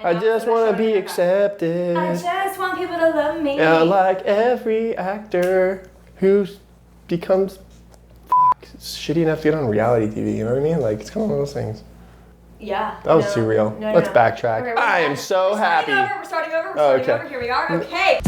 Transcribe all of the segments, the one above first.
I just want to be accepted. I just want people to love me. Yeah, like every actor who becomes shitty enough to get on reality TV, you know what I mean? Like, it's kind of one of those things. Yeah. That was too real. Let's backtrack. Okay, I am so happy. We're starting over. Here we are. Okay.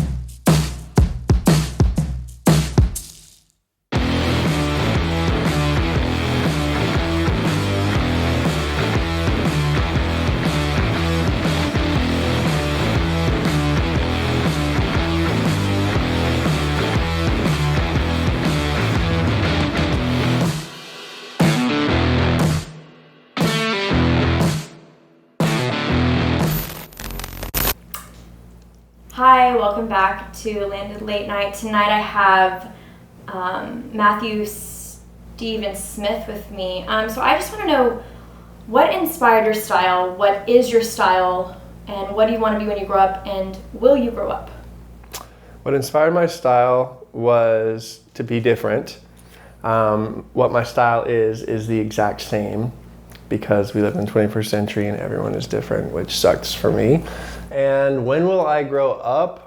Hi, welcome back to Landed Late Night. Tonight I have Matthew Steven Smith with me. So I just want to know, what inspired your style, what is your style, and what do you want to be when you grow up, and will you grow up? What inspired my style was to be different. What my style is the exact same, because we live in the 21st century and everyone is different, which sucks for me. And when will I grow up?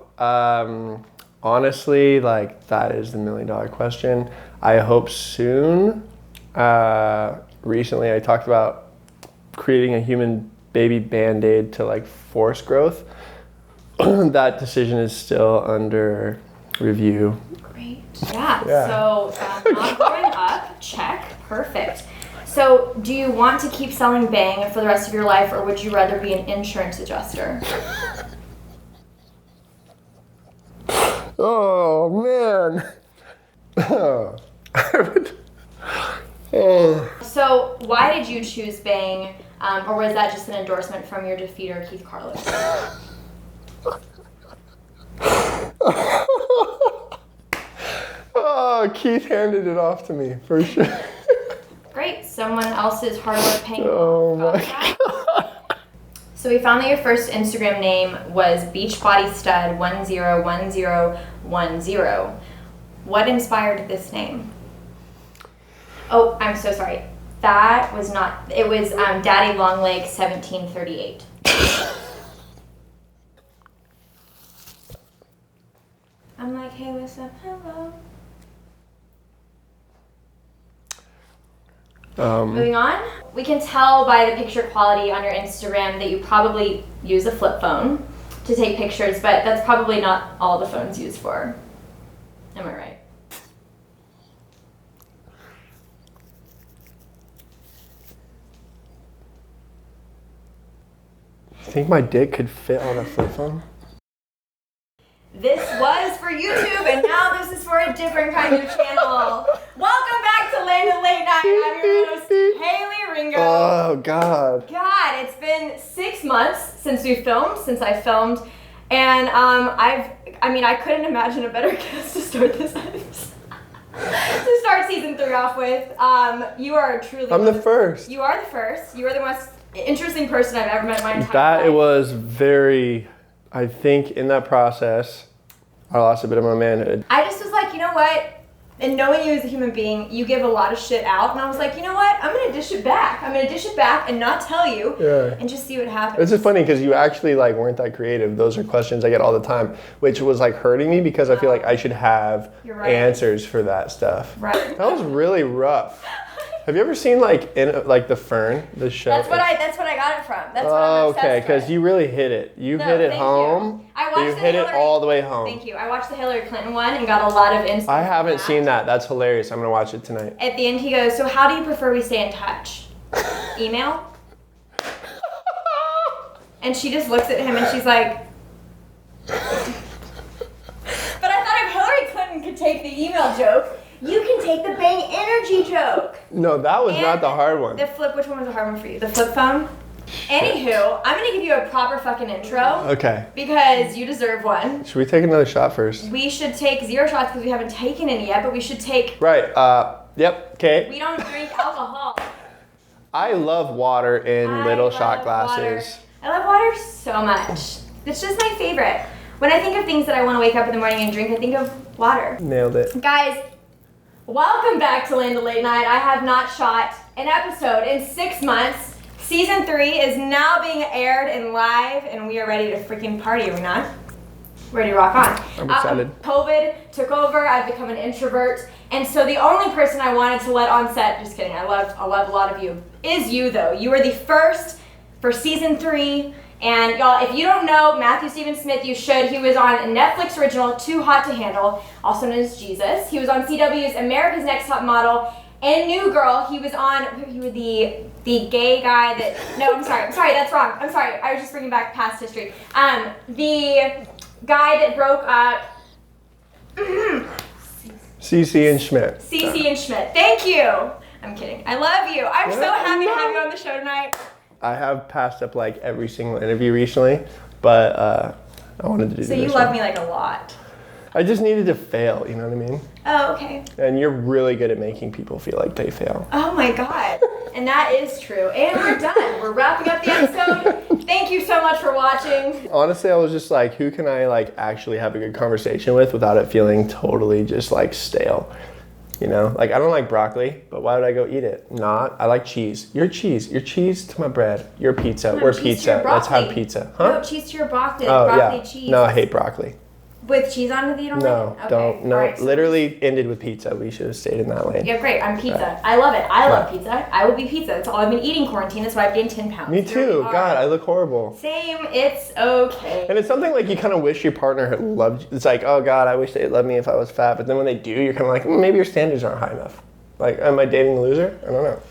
Honestly, like, that is the $1 million question. I hope soon. Recently I talked about creating a human baby band-aid to like force growth. That decision is still under review. Great. Yeah. So not growing up, check, perfect. So do you want to keep selling Bang for the rest of your life, or would you rather be an insurance adjuster? Oh, man. So why did you choose Bang, or was that just an endorsement from your defeater, Keith Carlos? Oh, Keith handed it off to me, for sure. Great, someone else's hard work paying Oh off. my God. So we found that your first Instagram name was Beachbodystud101010. What inspired this name? Oh, I'm so sorry. That was not, it was Daddy Longleg 1738. I'm like, hey, what's up? Hello. Moving on, we can tell by the picture quality on your Instagram that you probably use a flip phone to take pictures, but that's probably not all the phone's used for. Am I right? You think my dick could fit on a flip phone? This was for YouTube, and now this is for a different kind of channel. Welcome back to Landed Late Night. I'm your host, Haley Ringo. Oh, God. God, it's been 6 months since I filmed, and I couldn't imagine a better guest to start this to start season 3 off with. You are truly. I'm the first. You are the first. You are the most interesting person I've ever met in my entire life. That it was very. I think in that process, I lost a bit of my manhood. I just was like, you know what? And knowing you as a human being, you give a lot of shit out. And I was like, you know what? I'm going to dish it back. I'm going to dish it back and not tell you. Yeah. And just see what happens. This is funny because you actually like weren't that creative. Those are questions I get all the time, which was like hurting me because I feel like I should have answers for that stuff. Right. That was really rough. Have you ever seen like The Fern, the show? That's what I got it from. That's what I'm obsessed okay, because with. you really hit it. You hit it home. You hit it all the way home. Thank you. I watched the Hillary Clinton one and got a lot of insight. I haven't seen that. That's hilarious. I'm gonna watch it tonight. At the end, he goes, "So how do you prefer we stay in touch? Email?" And she just looks at him and she's like, "But I thought if Hillary Clinton could take the email joke, you can take the Bang energy joke." No, that was not the hard one. Which one was the hard one for you? The flip phone? Anywho, I'm gonna give you a proper fucking intro. Okay. Because you deserve one. Should we take another shot first? We should take 0 shots because we haven't taken any yet, but we should take... Right, yep, okay. We don't drink alcohol. I love water in little shot glasses. I love water so much. It's just my favorite. When I think of things that I want to wake up in the morning and drink, I think of water. Nailed it. Guys, welcome back to Landed Late Night. I have not shot an episode in 6 months. Season 3 is now being aired and live, and we are ready to freaking party, are we not? Ready to rock on. I'm excited. COVID took over. I've become an introvert. And so the only person I wanted to let on set, just kidding, I love a lot of you, is you though. You were the first for season 3. And y'all, if you don't know Matthew Stephen Smith, you should. He was on a Netflix original, Too Hot to Handle, also known as Jesus. He was on CW's America's Next Top Model and New Girl. He was the gay guy that, no, I'm sorry, that's wrong. I'm sorry, I was just bringing back past history. The guy that broke up, CC and Schmidt. CC and Schmidt, thank you. I'm kidding, I love you. I'm so happy to have you on the show tonight. I have passed up like every single interview recently, but I wanted to do this. So you love me like a lot. I just needed to fail, you know what I mean? Oh, okay. And you're really good at making people feel like they fail. Oh my God. And that is true. And we're done. We're wrapping up the episode. Thank you so much for watching. Honestly, I was just like, who can I like actually have a good conversation with without it feeling totally just like stale? You know, like I don't like broccoli, but why would I go eat it? I like cheese. You're cheese. You're cheese to my bread. You're pizza. No, We're cheese pizza. to your Let's have broccoli. pizza. Huh? No, cheese to your broccoli. Oh, Broccoli yeah. cheese. No, I hate broccoli. With cheese on it, you don't No, like it? don't. Okay. No, All right, so literally ended with pizza. We should have stayed in that lane. Yeah, great. I'm pizza. I love it. I love pizza. I will be pizza. That's all I've been eating quarantine. That's why I've gained 10 pounds. Me too. God, I look horrible. Same. It's okay. And it's something like you kind of wish your partner had loved you. It's like, oh God, I wish they'd love me if I was fat. But then when they do, you're kind of like, maybe your standards aren't high enough. Like, am I dating a loser? I don't know.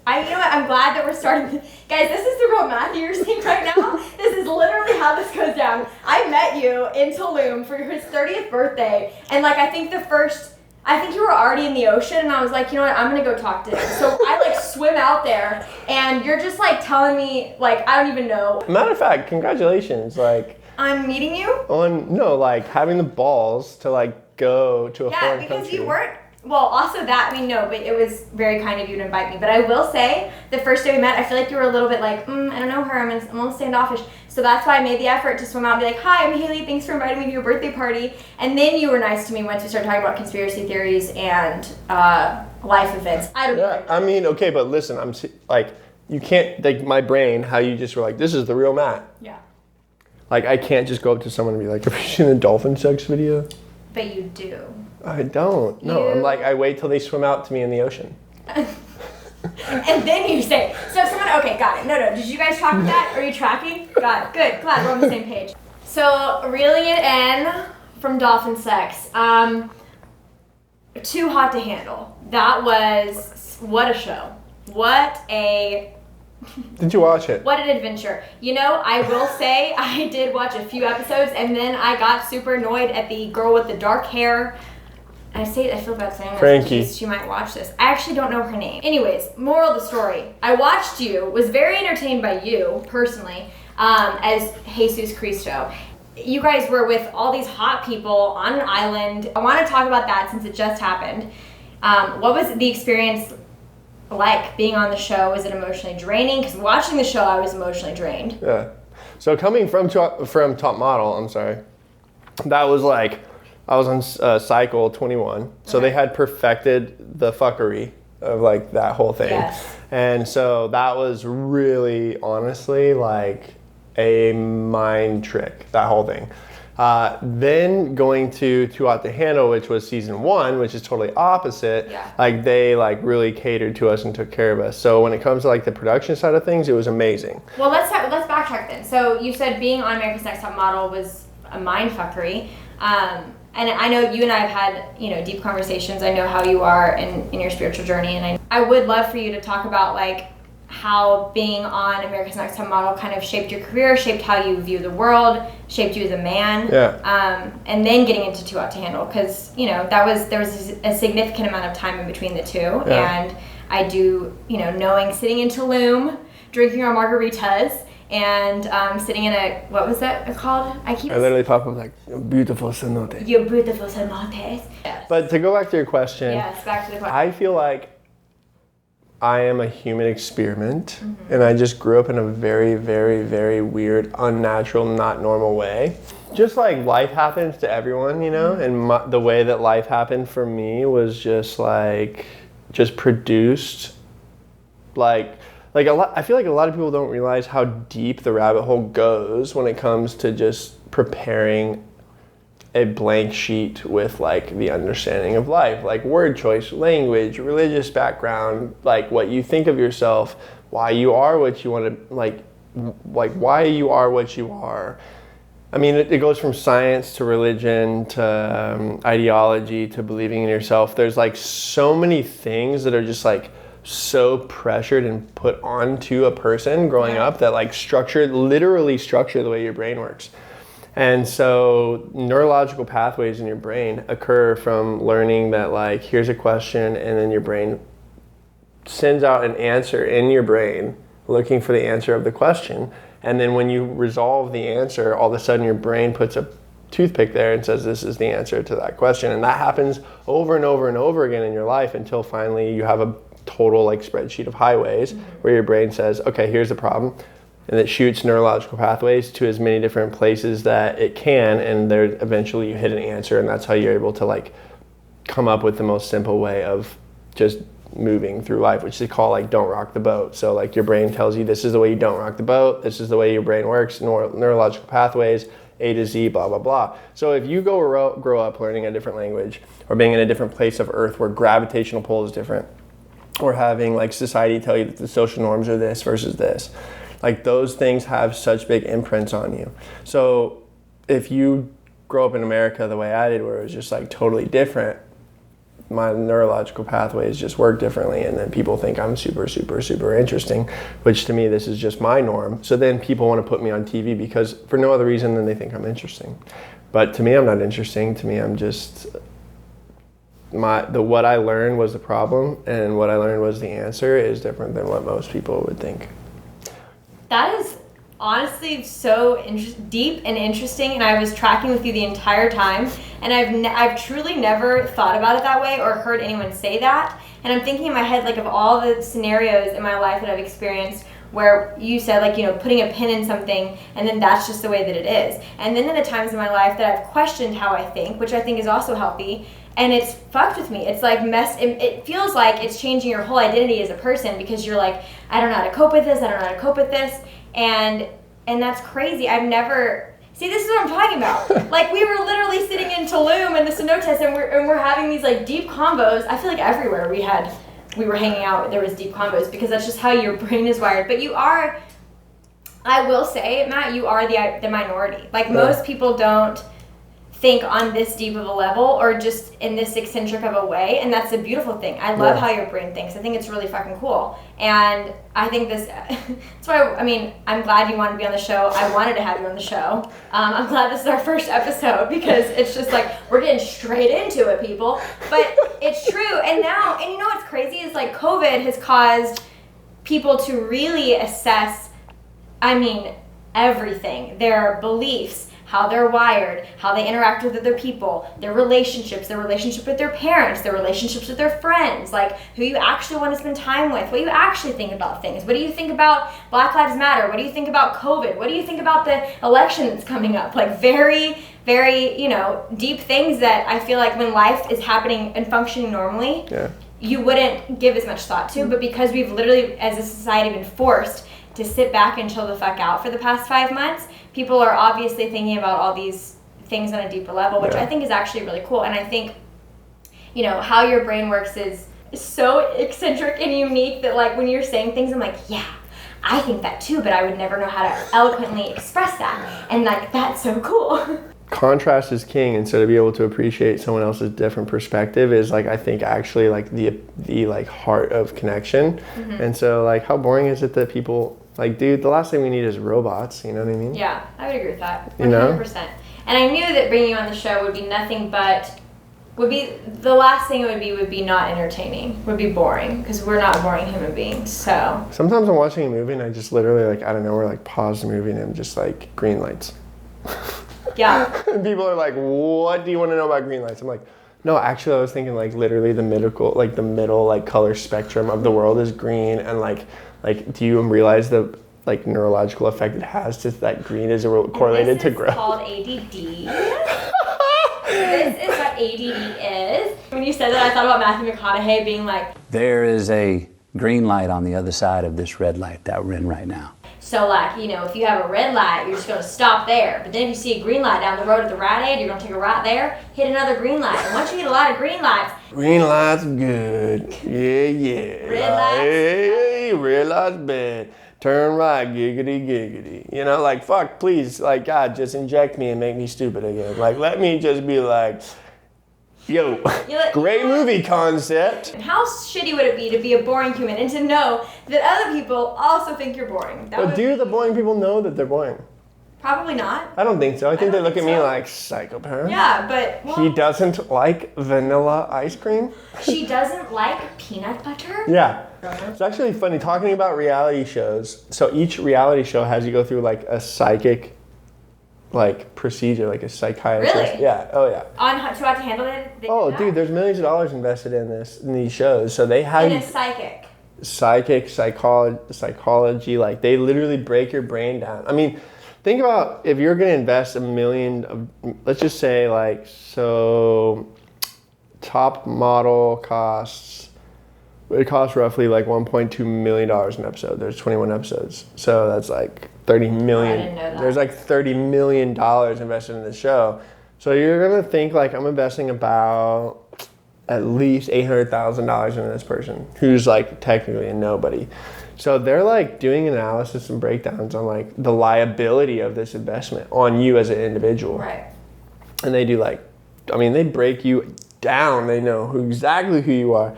You know what? I'm glad that we're starting. Guys, this is the real Matthew you're seeing right now. This is literally how this goes down. I met you in Tulum for his 30th birthday, and like I think you were already in the ocean, and I was like, you know what? I'm gonna go talk to him. So I like swim out there, and you're just like telling me like I don't even know. Matter of fact, congratulations. Like I'm meeting you. Like having the balls to like go to a foreign country. Yeah, because you weren't. Well, also that, no, but it was very kind of you to invite me. But I will say, the first day we met, I feel like you were a little bit like, I don't know her, I'm a little standoffish. So that's why I made the effort to swim out and be like, hi, I'm Haley, thanks for inviting me to your birthday party. And then you were nice to me once we started talking about conspiracy theories and life events. I don't know. Yeah, I mean, okay, but listen, I'm like, you can't, like my brain, how you just were like, this is the real Matt. Yeah. Like, I can't just go up to someone and be like, have you seen a dolphin sex video? But you do. I don't. No, I'm like, I wait till they swim out to me in the ocean. And then you say, so someone, okay, got it. No, did you guys track with that? Are you tracking? Got it, good, glad we're on the same page. So, reeling it in from dolphin sex, Too Hot to Handle. That was, what a show. Did you watch it? What an adventure. You know, I will say I did watch a few episodes and then I got super annoyed at the girl with the dark hair. I feel bad saying this. Frankie. She might watch this. I actually don't know her name. Anyways, moral of the story. I watched you, was very entertained by you, personally, as Jesus Cristo. You guys were with all these hot people on an island. I want to talk about that since it just happened. What was the experience like being on the show? Was it emotionally draining? Because watching the show, I was emotionally drained. Yeah. So coming from Top Model, I'm sorry, that was like, I was on cycle 21. So they had perfected the fuckery of like that whole thing. Yes. And so that was really, honestly, like a mind trick, that whole thing. Then going to Too Hot to Handle, which was season 1, which is totally opposite. Yeah. Like they like really catered to us and took care of us. So when it comes to like the production side of things, it was amazing. Well, let's backtrack then. So you said being on America's Next Top Model was a mind fuckery. And I know you and I have had, deep conversations. I know how you are in your spiritual journey, and I would love for you to talk about like how being on America's Next Top Model kind of shaped your career, shaped how you view the world, shaped you as a man. Yeah. And then getting into Too Hot to Handle, because there was a significant amount of time in between the two, Yeah. and I do knowing sitting in Tulum, drinking our margaritas. And sitting in a, what was that called? I literally pop up like, beautiful cenote. You beautiful cenotes. Yes. But to go back to your question, Yes, back to the question. I feel like I am a human experiment, and I just grew up in a very, very, very weird, unnatural, not normal way. Just like life happens to everyone, and the way that life happened for me was just produced like like I feel like a lot of people don't realize how deep the rabbit hole goes when it comes to just preparing a blank sheet with like the understanding of life, like word choice, language, religious background, like what you think of yourself, why you are what you want to, like why you are what you are. I mean, it goes from science to religion to ideology to believing in yourself. There's like so many things that are just like so pressured and put onto a person growing up that like literally structure the way your brain works. And so neurological pathways in your brain occur from learning that like, here's a question, and then your brain sends out an answer in your brain looking for the answer of the question. And then when you resolve the answer, all of a sudden your brain puts a toothpick there and says, this is the answer to that question. And that happens over and over and over again in your life until finally you have a total like spreadsheet of highways where your brain says, okay, here's the problem. And it shoots neurological pathways to as many different places that it can. And there eventually you hit an answer, and that's how you're able to like come up with the most simple way of just moving through life, which they call like don't rock the boat. So like your brain tells you this is the way you don't rock the boat, this is the way your brain works, neurological pathways, A to Z, blah, blah, blah. So if you grow up learning a different language or being in a different place of earth where gravitational pull is different, or having like society tell you that the social norms are this versus this, like those things have such big imprints on you. So if you grow up in America the way I did, where it was just like totally different, my neurological pathways just work differently, and then people think I'm super, super, super interesting, which to me, this is just my norm. So then people want to put me on TV because for no other reason than they think I'm interesting. But to me, I'm not interesting. To me, I'm just, what I learned was the problem, and what I learned was the answer is different than what most people would think. That is honestly so deep and interesting, and I was tracking with you the entire time, and I've truly never thought about it that way or heard anyone say that. And I'm thinking in my head like of all the scenarios in my life that I've experienced where you said like, you know, putting a pin in something and then that's just the way that it is. And then in the times in my life that I've questioned how I think, which I think is also healthy, and it's fucked with me. It's like it feels like it's changing your whole identity as a person because you're like, I don't know how to cope with this, I don't know how to cope with this. And that's crazy. I've never, see, this is what I'm talking about. Like we were literally sitting in Tulum in the Cenotes and we're having these like deep combos. I feel like everywhere we were hanging out, there was deep combos because that's just how your brain is wired. But you are, I will say, Matt, you are the minority. Like most people don't think on this deep of a level or just in this eccentric of a way, and that's a beautiful thing. I love how your brain thinks. I think it's really fucking cool, and I think that's why, I mean, I'm glad you wanted to be on the show. I wanted to have you on the show. I'm glad this is our first episode because it's just like we're getting straight into it, people, but it's true. And now, and you know what's crazy is like COVID has caused people to really assess, I mean, everything, their beliefs, how they're wired, how they interact with other people, their relationships, their relationship with their parents, their relationships with their friends, like who you actually want to spend time with, what you actually think about things, what do you think about Black Lives Matter, what do you think about COVID, what do you think about the election that's coming up, like very, very, you know, deep things that I feel like when life is happening and functioning normally, you wouldn't give as much thought to, but because we've literally, as a society, been forced to sit back and chill the fuck out for the past 5 months, people are obviously thinking about all these things on a deeper level, which I think is actually really cool. And I think, you know, how your brain works is so eccentric and unique that like when you're saying things, I'm like, yeah, I think that too, but I would never know how to eloquently express that. And like, that's so cool. Contrast is king, and so to be able to appreciate someone else's different perspective is like, I think actually like the like heart of connection. And so like, how boring is it that people like, dude, the last thing we need is robots, you know what I mean? Yeah, I would agree with that, 100%. You know? And I knew that bringing you on the show would be nothing but, the last thing it would be not entertaining, would be boring, because we're not boring human beings, so. Sometimes I'm watching a movie and I just literally like, I don't know, we're like pause the movie and I'm just like, green lights. Yeah. And people are like, what do you want to know about green lights? I'm like, no, actually I was thinking like literally the middle like color spectrum of the world is green, and like do you realize the like neurological effect it has to that green is correlated to growth? This is called ADD. This is what ADD is. When you said that, I thought about Matthew McConaughey being like, there is a green light on the other side of this red light that we're in right now. So, like, you know, if you have a red light, you're just going to stop there. But then if you see a green light down the road at the Rite Aid, you're going to take a right there, hit another green light. And once you hit a lot of green lights... Green light's good. Yeah. Red lights? Hey, red light's bad. Turn right, giggity, giggity. You know, like, fuck, please, like, God, just inject me and make me stupid again. Like, let me just be like... Yo, great movie concept. And how shitty would it be to be a boring human and to know that other people also think you're boring? But do the boring people know that they're boring? Probably not. I don't think so. I think they look at me so. like psychopath. Yeah, but... Well, he doesn't like vanilla ice cream. She doesn't like peanut butter? Yeah. It's actually funny talking about reality shows. So each reality show has you go through like a psychic like procedure, like a psychiatrist. Really? Yeah. Oh yeah. On Too Hot to Handle it? Oh dude, there's millions of dollars invested in these shows. So they have in a psychic. Psychology, like they literally break your brain down. I mean, think about if you're gonna invest $1 million let's just say like, so top model costs roughly like $1.2 million an episode. There's 21 episodes. So that's like 30 million. I didn't know that. There's like $30 million invested in the show. So you're gonna think like I'm investing about at least $800,000 into this person who's like technically a nobody. So they're like doing analysis and breakdowns on like the liability of this investment on you as an individual. Right. And they do like, I mean, they break you down. They know exactly who you are.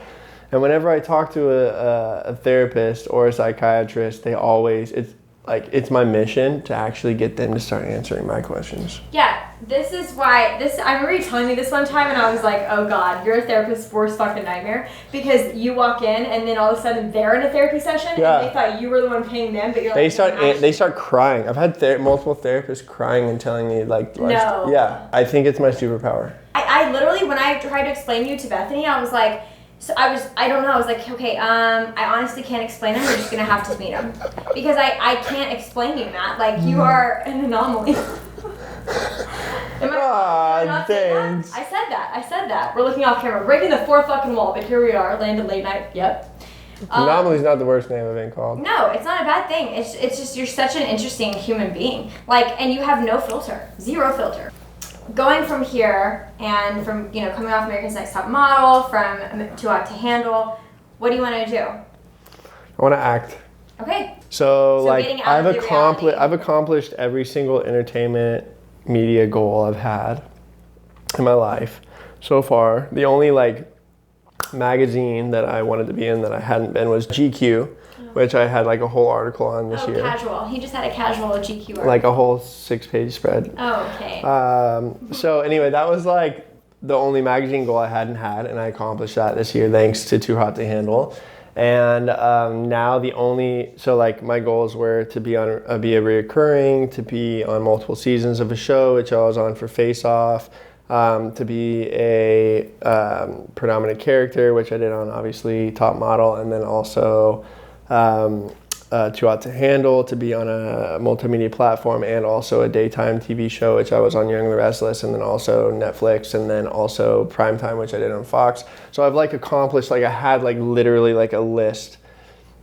And whenever I talk to a therapist or a psychiatrist, they always, it's my mission to actually get them to start answering my questions. Yeah, this is why, I remember you telling me this one time and I was like, oh God, you're a therapist's worst fucking nightmare. Because you walk in and then all of a sudden they're in a therapy session and they thought you were the one paying them, but you're like... They start crying. I've had multiple therapists crying and telling me like... No. Yeah, I think it's my superpower. I literally, when I tried to explain you to Bethany, I was like... So I don't know, I was like, okay, I honestly can't explain him, you're just gonna have to meet him. Because I can't explain you, Matt. Like, you are an anomaly. Thanks. I said that. We're looking off camera, breaking the fourth fucking wall, but here we are, landed late night, yep. Anomaly's not the worst name I've been called. No, it's not a bad thing. It's just, you're such an interesting human being. Like, and you have no filter, zero filter. Going from here and from, you know, coming off America's Next Top Model, from Too Hot to Handle, what do you want to do? I want to act. Okay. So like I've reality. accomplished every single entertainment media goal I've had in my life so far. The only like magazine that I wanted to be in that I hadn't been was GQ, which I had like a whole article on this year. Casual. He just had a casual GQ article. Like a whole 6-page spread. Oh, okay. So anyway, that was like the only magazine goal I hadn't had, and I accomplished that this year thanks to Too Hot to Handle. And now so like my goals were to be a reoccurring, to be on multiple seasons of a show, which I was on for Face Off, to be a predominant character, which I did on obviously Top Model, and then also Too Hot to Handle, to be on a multimedia platform, and also a daytime TV show, which I was on Young and the Restless, and then also Netflix, and then also Primetime, which I did on Fox. So I've like accomplished, like I had like literally like a list,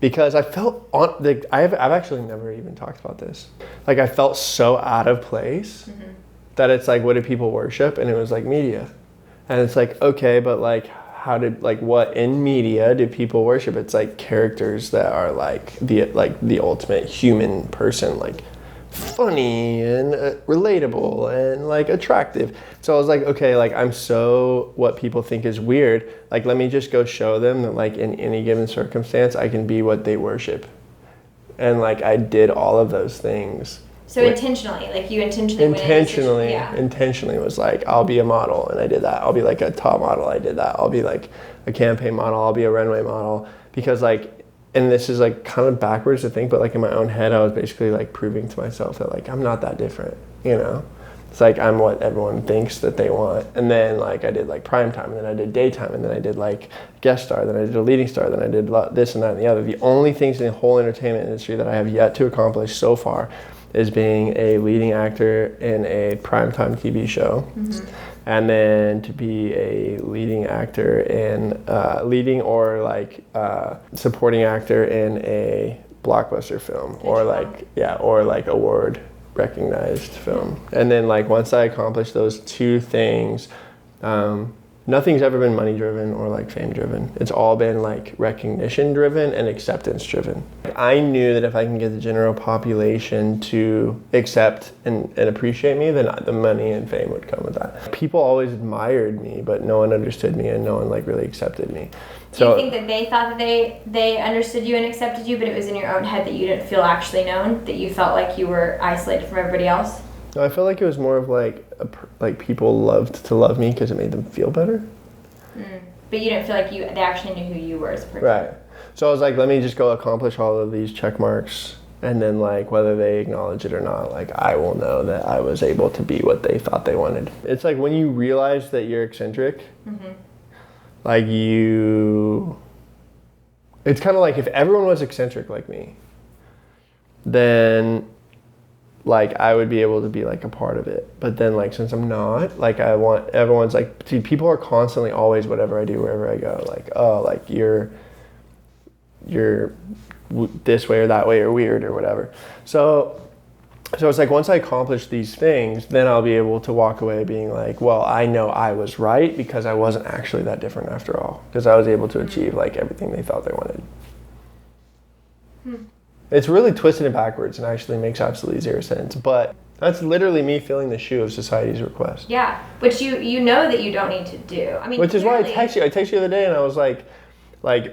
because I felt I've actually never even talked about this. Like I felt so out of place that it's like, what do people worship? And it was like media. And it's like, okay, but like, what in media do people worship? It's like characters that are like the ultimate human person, like funny and relatable and like attractive. So I was like, okay, like I'm so what people think is weird. Like, let me just go show them that like in any given circumstance, I can be what they worship. And like I did all of those things. So intentionally, like you intentionally was like, I'll be a model, and I did that. I'll be like a top model, I did that. I'll be like a campaign model, I'll be a runway model. Because like, and this is like kind of backwards to think, but like in my own head, I was basically like proving to myself that like I'm not that different, you know? It's like I'm what everyone thinks that they want. And then like I did like primetime, and then I did daytime, and then I did like guest star, then I did a leading star, then I did this and that and the other. The only things in the whole entertainment industry that I have yet to accomplish so far is being a leading actor in a primetime TV show. And then to be a leading actor in leading or like supporting actor in a blockbuster film or like award recognized film. And then like once I accomplish those two things, nothing's ever been money driven or like fame driven. It's all been like recognition driven and acceptance driven. I knew that if I can get the general population to accept and appreciate me, then the money and fame would come with that. People always admired me, but no one understood me and no one like really accepted me. Do you think that they thought that they understood you and accepted you, but it was in your own head that you didn't feel actually known, that you felt like you were isolated from everybody else? No, I feel like it was more of like people loved to love me because it made them feel better. But you didn't feel like they actually knew who you were as a person. Right. So I was like, let me just go accomplish all of these check marks, and then like whether they acknowledge it or not, like I will know that I was able to be what they thought they wanted. It's like when you realize that you're eccentric, like it's kind of like if everyone was eccentric like me, then like I would be able to be like a part of it. But then like since I'm not, like I want everyone's like, dude, people are constantly always whatever I do wherever I go, like, oh, like you're this way or that way or weird or whatever. So it's like once I accomplish these things, then I'll be able to walk away being like, well, I know I was right because I wasn't actually that different after all, because I was able to achieve like everything they thought they wanted. It's really twisted and backwards and actually makes absolutely zero sense. But that's literally me filling the shoe of society's request. Yeah, which you know that you don't need to do. I mean, which is why I text you. I texted you the other day and I was like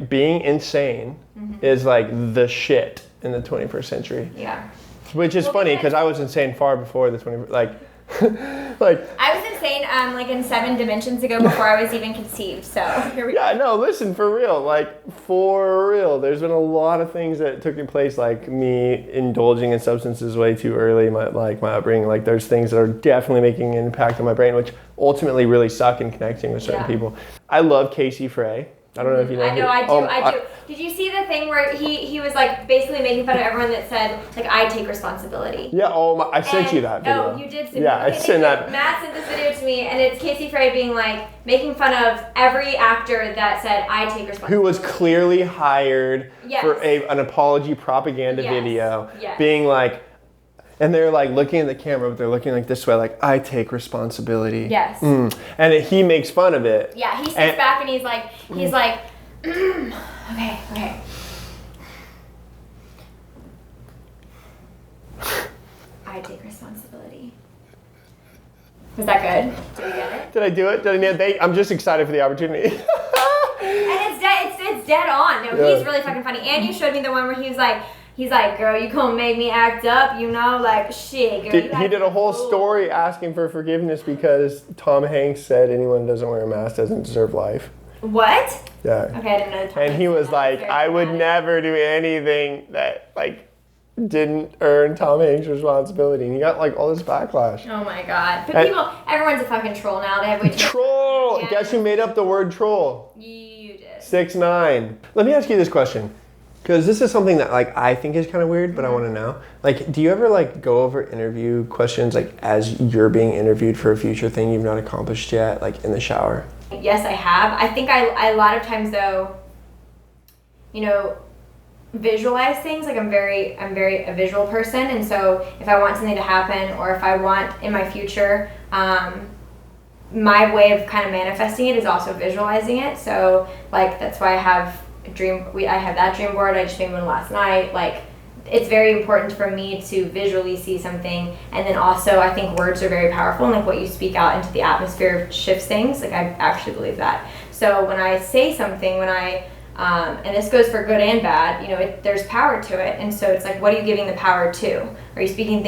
being insane is like the shit in the 21st century. Yeah. Which is funny because I was insane far before the 20th, like I was insane like in 7 dimensions ago before I was even conceived, so here we go. Yeah, no, listen, for real, there's been a lot of things that took place, like me indulging in substances way too early, my upbringing, like there's things that are definitely making an impact on my brain, which ultimately really suck in connecting with certain people. I love Casey Frey. I don't know if you know. I do. Did you see the thing where he was like basically making fun of everyone that said like I take responsibility? Yeah. I sent you that video. Oh, you did send. Yeah, I sent that. Matt sent this video to me, and it's Casey Frey being like making fun of every actor that said I take responsibility. Who was clearly hired for an apology propaganda video, being like. And they're like looking at the camera, but they're looking like this way, like, I take responsibility. Yes. And he makes fun of it. Yeah, he sits back and he's like, okay. I take responsibility. Was that good? Did you get it? Did I do it? I'm just excited for the opportunity. And it's dead on. No, he's really fucking funny. And you showed me the one where he's like, girl, you gonna make me act up, you know? Like, shit, girl. He did a whole story asking for forgiveness because Tom Hanks said anyone who doesn't wear a mask doesn't deserve life. What? Yeah. Okay, I didn't know. And he was like, I would never do anything that, like, didn't earn Tom Hanks' responsibility. And he got, like, all this backlash. Oh, my God. But everyone's a fucking troll now. They have way too much. Troll! Yeah. Guess who made up the word troll? You did. 6ix9ine. Let me ask you this question. Because this is something that like I think is kind of weird, but I want to know. Like, do you ever like go over interview questions like as you're being interviewed for a future thing you've not accomplished yet, like in the shower? Yes, I have. I think I a lot of times though, visualize things. Like I'm very a visual person, and so if I want something to happen or if I want in my future, my way of kind of manifesting it is also visualizing it. So like that's why I have I have that dream board. I just made one last night. Like it's very important for me to visually see something, and then also I think words are very powerful, and like what you speak out into the atmosphere shifts things. Like I actually believe that. So when I say something, and this goes for good and bad, there's power to it, and so it's like, what are you giving the power to? Are you speaking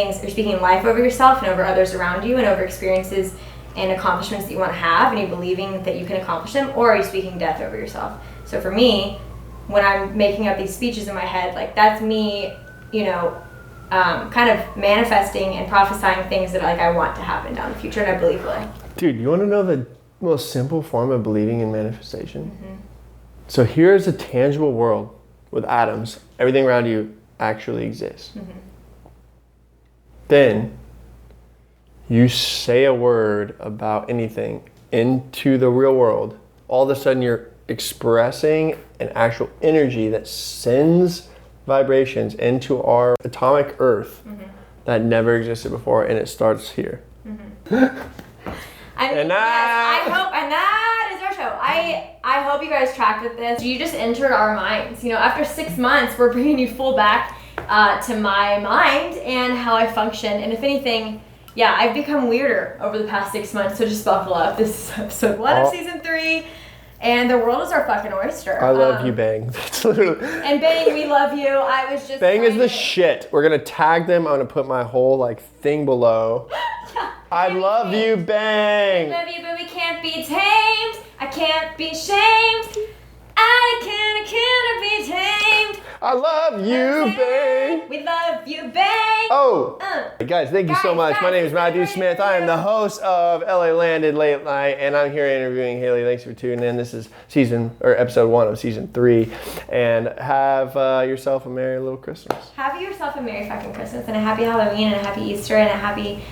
life over yourself and over others around you and over experiences and accomplishments that you want to have, and you believing that you can accomplish them, or are you speaking death over yourself? So for me, when I'm making up these speeches in my head, like that's me, kind of manifesting and prophesying things that like I want to happen down the future, and I believe will. Dude, you want to know the most simple form of believing in manifestation? Mm-hmm. So here's a tangible world with atoms. Everything around you actually exists. Mm-hmm. then you say a word about anything into the real world, all of a sudden you're expressing an actual energy that sends vibrations into our atomic earth that never existed before, and it starts here. I mean, yes, I hope, and that is our show. I hope you guys tracked with this. You just entered our minds. You know, after 6 months, we're bringing you full back to my mind and how I function. And if anything, yeah, I've become weirder over the past 6 months. So just buckle up. This is episode 1 of season 3, and the world is our fucking oyster. I love you, Bang. That's literally. And Bang, we love you. I was just. Bang is the shit. We're gonna tag them. I'm gonna put my whole thing below. I love you, Bang. I love you, but we can't be tamed. I can't be shamed. I cannot be tamed. I love you, Bang. We love you, Bang. Oh, guys, thank you so much. My name is Matthew Smith. I am the host of LA Landed Late Night, and I'm here interviewing Haley. Thanks for tuning in. This is episode 1 of season 3, and have yourself a merry little Christmas. Have yourself a merry fucking Christmas and a happy Halloween and a happy Easter and a happy.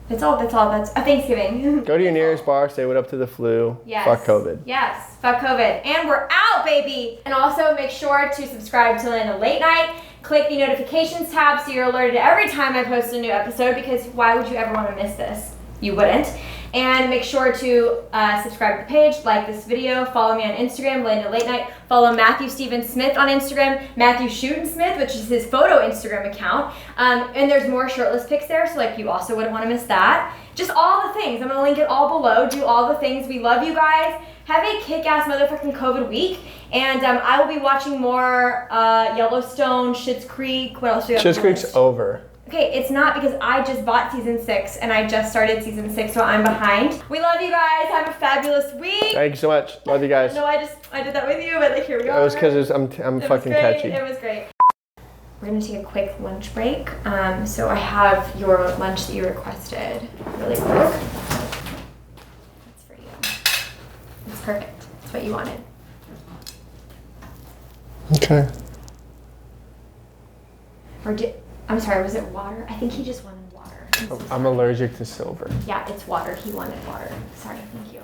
That's all. That's a Thanksgiving. Go to your nearest bar, say what up to the flu. Yes. Fuck COVID. Yes, fuck COVID. And we're out, baby. And also make sure to subscribe to Land of Late Night. Click the notifications tab so you're alerted every time I post a new episode, because why would you ever want to miss this? You wouldn't. And make sure to subscribe to the page, like this video, follow me on Instagram, Land of Late Night. Follow Matthew Steven Smith on Instagram, Matthew Shootin' Smith, which is his photo Instagram account. And there's more shirtless pics there, so you also wouldn't want to miss that. Just all the things. I'm going to link it all below. Do all the things. We love you guys. Have a kick-ass motherfucking COVID week. And I will be watching more Yellowstone, Schitt's Creek. What else do we have? Schitt's Creek's over. Okay, it's not, because I just bought season 6 and I just started season 6, so I'm behind. We love you guys. Have a fabulous week. Thank you so much. Love you guys. No, I did that with you, but here we go. It was because I'm fucking catchy. It was great. We're gonna take a quick lunch break. So I have your lunch that you requested really quick. That's for you. It's perfect. It's what you wanted. Okay. I'm sorry, was it water? I think he just wanted water. I'm allergic to silver. Yeah, it's water. He wanted water. Sorry, thank you.